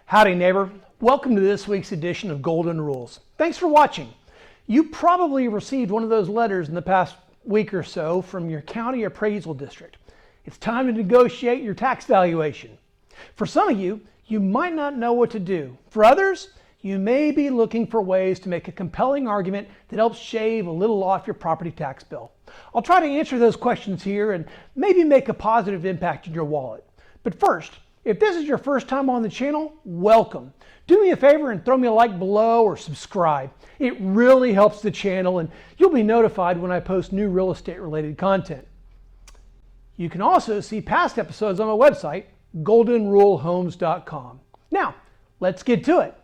Howdy neighbor, welcome to this week's edition of Golden Rules. Thanks for watching. You probably received one of those letters in the past week or so from your county appraisal district. It's time to negotiate your tax valuation. For some of you, you might not know what to do. For others, you may be looking for ways to make a compelling argument that helps shave a little off your property tax bill. I'll try to answer those questions here and maybe make a positive impact in your wallet. But first, if this is your first time on the channel, welcome. Do me a favor and throw me a like below or subscribe. It really helps the channel and you'll be notified when I post new real estate related content. You can also see past episodes on my website, goldenrulehomes.com. Now, let's get to it.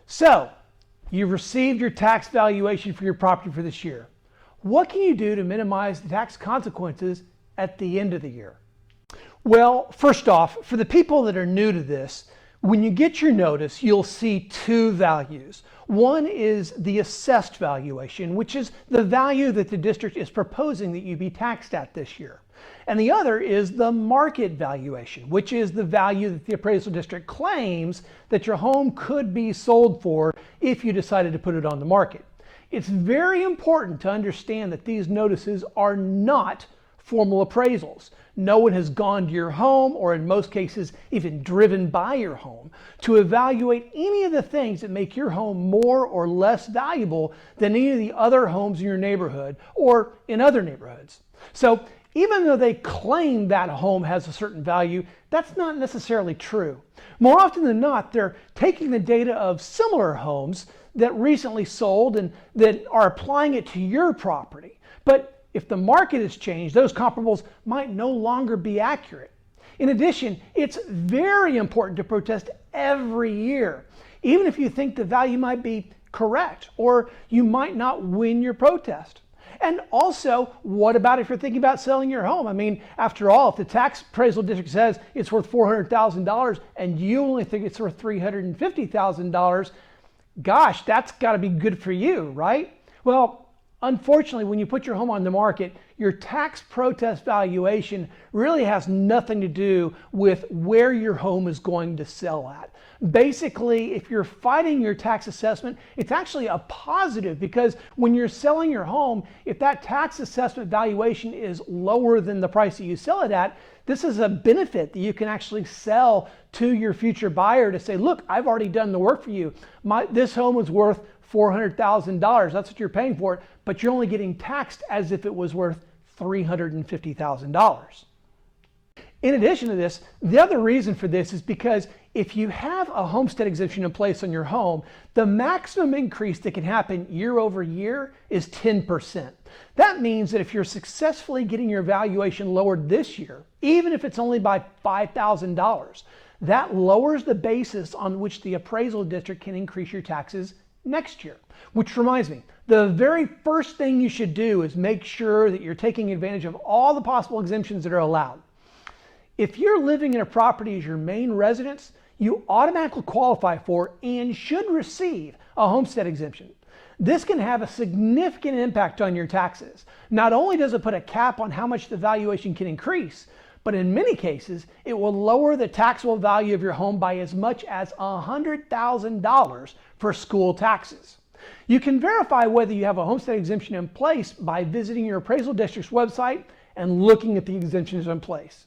So, you've received your tax valuation for your property for this year. What can you do to minimize the tax consequences at the end of the year? Well, first off, for the people that are new to this, when you get your notice, you'll see two values. One is the assessed valuation, which is the value that the district is proposing that you be taxed at this year. And the other is the market valuation, which is the value that the appraisal district claims that your home could be sold for if you decided to put it on the market. It's very important to understand that these notices are not formal appraisals. No one has gone to your home, or in most cases even driven by your home, to evaluate any of the things that make your home more or less valuable than any of the other homes in your neighborhood or in other neighborhoods. So even though they claim that home has a certain value, that's not necessarily true. More often than not, they're taking the data of similar homes that recently sold and that are applying it to your property. But if the market has changed, those comparables might no longer be accurate. In addition, it's very important to protest every year, even if you think the value might be correct or you might not win your protest. And also, what about if you're thinking about selling your home? I mean, after all, if the tax appraisal district says it's worth $400,000 and you only think it's worth $350,000, gosh, that's got to be good for you, right? Well, unfortunately, when you put your home on the market, your tax protest valuation really has nothing to do with where your home is going to sell at. Basically, if you're fighting your tax assessment, it's actually a positive, because when you're selling your home, if that tax assessment valuation is lower than the price that you sell it at, this is a benefit that you can actually sell to your future buyer to say, look, I've already done the work for you. This home is worth $400,000. That's what you're paying for it, but you're only getting taxed as if it was worth $350,000. In addition to this, the other reason for this is because if you have a homestead exemption in place on your home, the maximum increase that can happen year over year is 10%. That means that if you're successfully getting your valuation lowered this year, even if it's only by $5,000, that lowers the basis on which the appraisal district can increase your taxes next year. Which reminds me, the very first thing you should do is make sure that you're taking advantage of all the possible exemptions that are allowed. If you're living in a property as your main residence, you automatically qualify for and should receive a homestead exemption. This can have a significant impact on your taxes. Not only does it put a cap on how much the valuation can increase, but in many cases, it will lower the taxable value of your home by as much as $100,000 for school taxes. You can verify whether you have a homestead exemption in place by visiting your appraisal district's website and looking at the exemptions in place.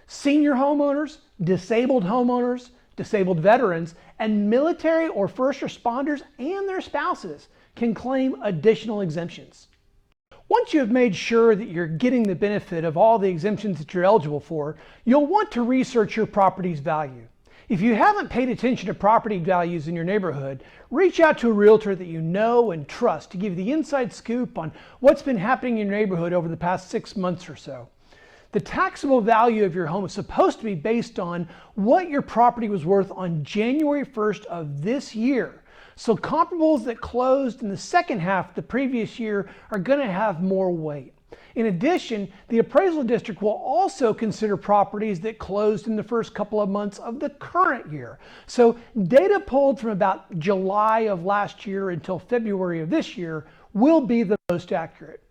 Senior homeowners, disabled veterans, and military or first responders and their spouses can claim additional exemptions. Once you have made sure that you're getting the benefit of all the exemptions that you're eligible for, you'll want to research your property's value. If you haven't paid attention to property values in your neighborhood, reach out to a realtor that you know and trust to give you the inside scoop on what's been happening in your neighborhood over the past 6 months or so. The taxable value of your home is supposed to be based on what your property was worth on January 1st of this year. So comparables that closed in the second half of the previous year are going to have more weight. In addition, the appraisal district will also consider properties that closed in the first couple of months of the current year. So data pulled from about July of last year until February of this year will be the most accurate.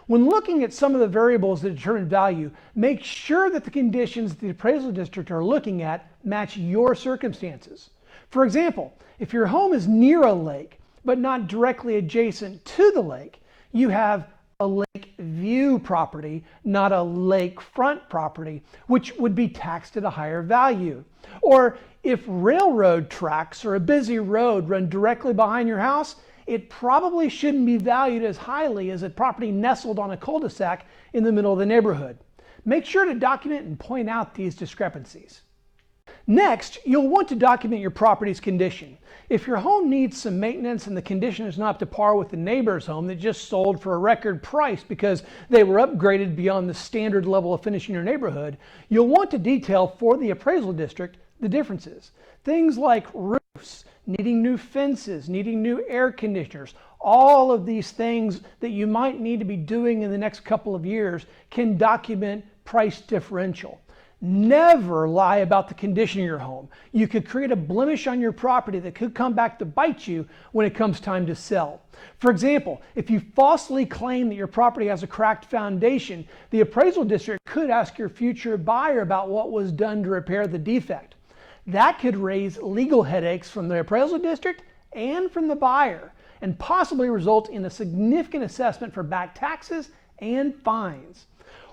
When looking at some of the variables that determine value, make sure that the conditions the appraisal district are looking at match your circumstances. For example, if your home is near a lake, but not directly adjacent to the lake, you have a lake view property, not a lakefront property, which would be taxed at a higher value. Or if railroad tracks or a busy road run directly behind your house, it probably shouldn't be valued as highly as a property nestled on a cul-de-sac in the middle of the neighborhood. Make sure to document and point out these discrepancies. Next, you'll want to document your property's condition. If your home needs some maintenance and the condition is not up to par with the neighbor's home that just sold for a record price because they were upgraded beyond the standard level of finish in your neighborhood, you'll want to detail for the appraisal district the differences. Things like roofs, needing new fences, needing new air conditioners, all of these things that you might need to be doing in the next couple of years can document price differential. Never lie about the condition of your home. You could create a blemish on your property that could come back to bite you when it comes time to sell. For example, if you falsely claim that your property has a cracked foundation, the appraisal district could ask your future buyer about what was done to repair the defect. That could raise legal headaches from the appraisal district and from the buyer, and possibly result in a significant assessment for back taxes and fines.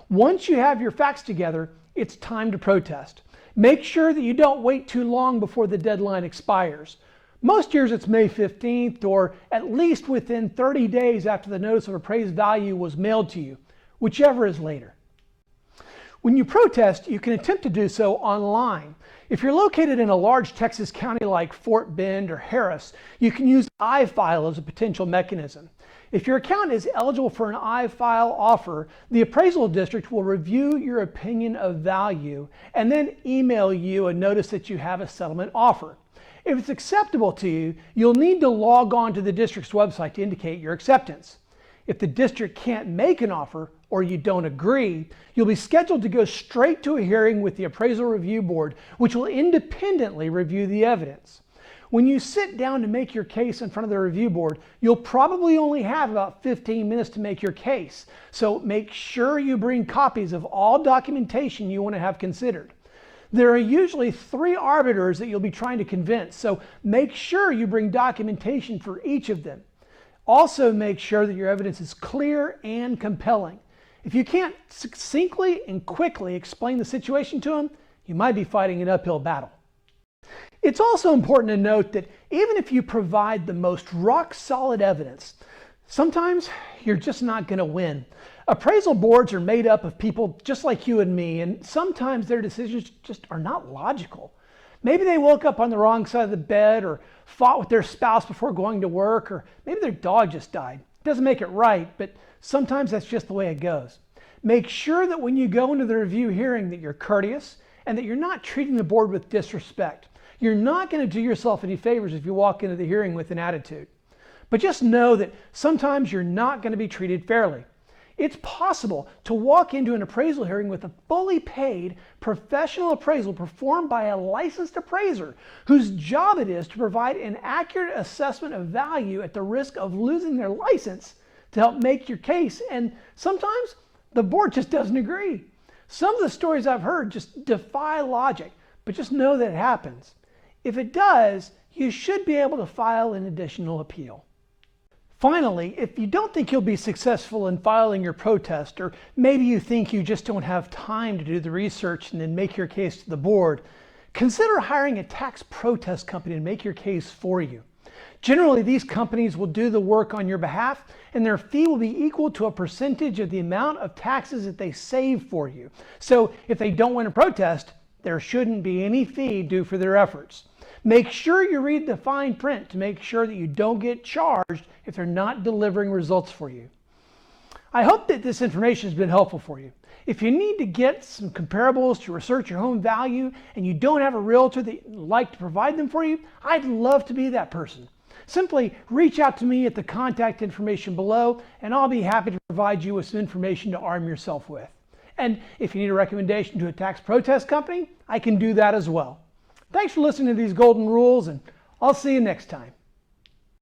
Once you have your facts together, it's time to protest. Make sure that you don't wait too long before the deadline expires. Most years it's May 15th, or at least within 30 days after the notice of appraised value was mailed to you, whichever is later. When you protest, you can attempt to do so online. If you're located in a large Texas county like Fort Bend or Harris, you can use iFile as a potential mechanism. If your account is eligible for an iFile offer, the appraisal district will review your opinion of value and then email you a notice that you have a settlement offer. If it's acceptable to you, you'll need to log on to the district's website to indicate your acceptance. If the district can't make an offer or you don't agree, you'll be scheduled to go straight to a hearing with the Appraisal Review Board, which will independently review the evidence. When you sit down to make your case in front of the review board, you'll probably only have about 15 minutes to make your case. So make sure you bring copies of all documentation you want to have considered. There are usually 3 arbiters that you'll be trying to convince, so make sure you bring documentation for each of them. Also make sure that your evidence is clear and compelling. If you can't succinctly and quickly explain the situation to them, you might be fighting an uphill battle. It's also important to note that even if you provide the most rock-solid evidence, sometimes you're just not going to win. Appraisal boards are made up of people just like you and me, and sometimes their decisions just are not logical. Maybe they woke up on the wrong side of the bed, or fought with their spouse before going to work, or maybe their dog just died. It doesn't make it right, but sometimes that's just the way it goes. Make sure that when you go into the review hearing that you're courteous and that you're not treating the board with disrespect. You're not going to do yourself any favors if you walk into the hearing with an attitude. But just know that sometimes you're not going to be treated fairly. It's possible to walk into an appraisal hearing with a fully paid professional appraisal performed by a licensed appraiser whose job it is to provide an accurate assessment of value at the risk of losing their license to help make your case, and sometimes the board just doesn't agree. Some of the stories I've heard just defy logic, but just know that it happens. If it does, you should be able to file an additional appeal. Finally, if you don't think you'll be successful in filing your protest, or maybe you think you just don't have time to do the research and then make your case to the board, consider hiring a tax protest company to make your case for you. Generally, these companies will do the work on your behalf, and their fee will be equal to a percentage of the amount of taxes that they save for you. So if they don't win a protest, there shouldn't be any fee due for their efforts. Make sure you read the fine print to make sure that you don't get charged if they're not delivering results for you. I hope that this information has been helpful for you. If you need to get some comparables to research your home value and you don't have a realtor that would like to provide them for you, I'd love to be that person. Simply reach out to me at the contact information below, and I'll be happy to provide you with some information to arm yourself with. And if you need a recommendation to a tax protest company, I can do that as well. Thanks for listening to these golden rules, and I'll see you next time.